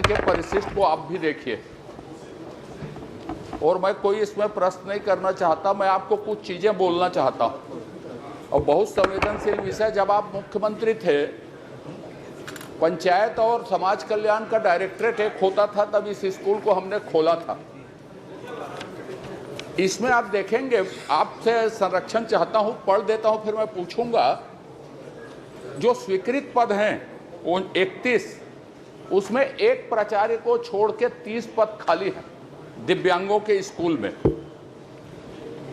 के परिशिष्ट को आप भी देखिए। और मैं कोई इसमें प्रश्न नहीं करना चाहता, मैं आपको कुछ चीजें बोलना चाहता हूं। और बहुत संवेदनशील विषय, जब आप मुख्यमंत्री थे, पंचायत और समाज कल्याण का डायरेक्टरेट एक होता था, तब इस स्कूल को हमने खोला था। इसमें आप देखेंगे, आपसे संरक्षण चाहता हूं, पढ़ देता हूं, फिर मैं पूछूंगा। जो स्वीकृत पद हैं वो 31, उसमें एक प्राचार्य को छोड़ के 30 पद खाली हैं दिव्यांगों के स्कूल में।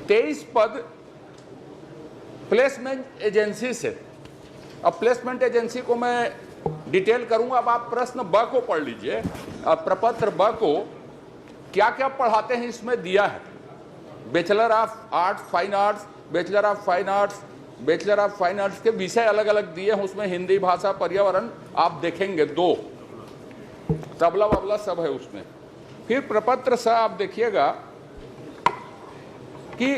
23 पद प्लेसमेंट एजेंसी से। अब प्लेसमेंट एजेंसी को मैं डिटेल करूंगा, अब आप प्रश्न ब को पढ़ लीजिए। प्रपत्र ब को क्या क्या पढ़ाते हैं इसमें दिया है। Bachelor of arts fine arts, bachelor of fine arts, bachelor of fine arts के विषय अलग अलग दिए हैं। उसमें हिंदी भाषा, पर्यावरण आप देखेंगे 2, तबला वबला सब है उसमें। फिर प्रपत्र सा आप देखिएगा कि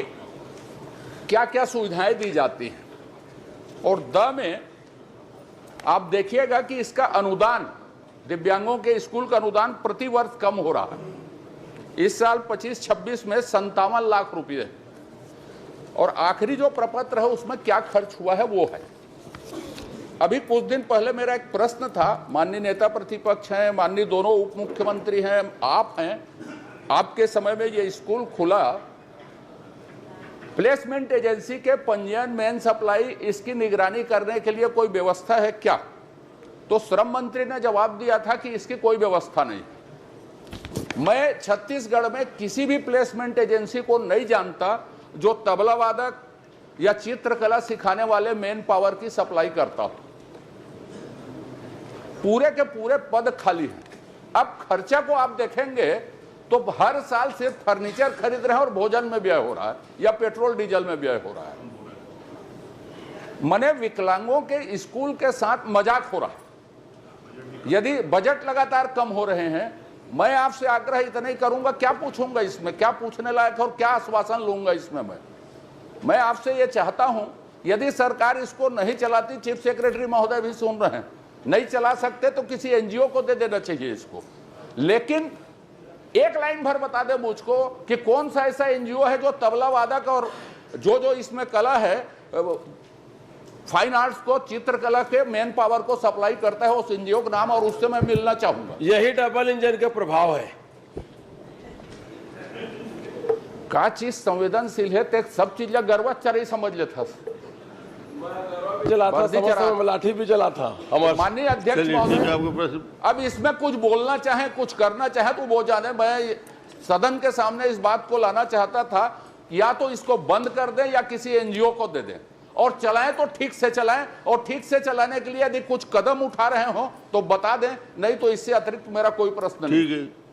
क्या क्या सुविधाएं दी जाती हैं। और द में आप देखिएगा कि इसका अनुदान, दिव्यांगों के स्कूल का अनुदान प्रति वर्ष कम हो रहा है। इस साल 25-26 में 57 लाख रुपए। और आखिरी जो प्रपत्र है उसमें क्या खर्च हुआ है वो है। अभी कुछ दिन पहले मेरा एक प्रश्न था, माननीय नेता प्रतिपक्ष हैं, माननीय दोनों उप मुख्यमंत्री हैं, आप हैं, आपके समय में ये स्कूल खुला, प्लेसमेंट एजेंसी के पंजीयन, मेन सप्लाई, इसकी निगरानी करने के लिए कोई व्यवस्था है क्या? तो श्रम मंत्री ने जवाब दिया था कि इसकी कोई व्यवस्था नहीं। मैं छत्तीसगढ़ में किसी भी प्लेसमेंट एजेंसी को नहीं जानता जो तबला वादक या चित्रकला सिखाने वाले मेन पावर की सप्लाई करता हो। पूरे के पूरे पद खाली हैं। अब खर्चा को आप देखेंगे तो हर साल सिर्फ फर्नीचर खरीद रहे हैं और भोजन में व्यय हो रहा है या पेट्रोल डीजल में व्यय हो रहा है। मने विकलांगों के स्कूल के साथ मजाक हो रहा है। यदि बजट लगातार कम हो रहे हैं, मैं आपसे आग्रह इतना ही करूंगा, क्या पूछूंगा इसमें, क्या पूछने लायक और क्या आश्वासन लूंगा इसमें। मैं आपसे यह चाहता हूं, यदि सरकार इसको नहीं चलाती, चीफ सेक्रेटरी महोदय भी सुन रहे हैं, नहीं चला सकते तो किसी एनजीओ को दे देना चाहिए इसको। लेकिन एक लाइन भर बता दे मुझको कि कौन सा ऐसा एनजीओ है जो तबला वादक और जो इसमें कला है, फाइन आर्ट्स को, चित्रकला के मेन पावर को सप्लाई करता है, उस एनजीओ का नाम, और उससे मैं मिलना चाहूंगा। यही डबल इंजन का प्रभाव है। का चीज संवेदनशील है, ते सब चीज गर्वाचार ही समझ लेता। चला था, लाठी भी चला था। माननीय अध्यक्ष महोदय, अब इसमें कुछ बोलना चाहे, कुछ करना चाहे तो वो जाने। मैं सदन के सामने इस बात को लाना चाहता था, या तो इसको बंद कर दें या किसी एनजीओ को दे दें, और चलाएं तो ठीक से चलाएं, और ठीक से चलाने के लिए यदि कुछ कदम उठा रहे हो तो बता दें, नहीं तो इससे अतिरिक्त मेरा कोई प्रश्न नहीं। ठीक है।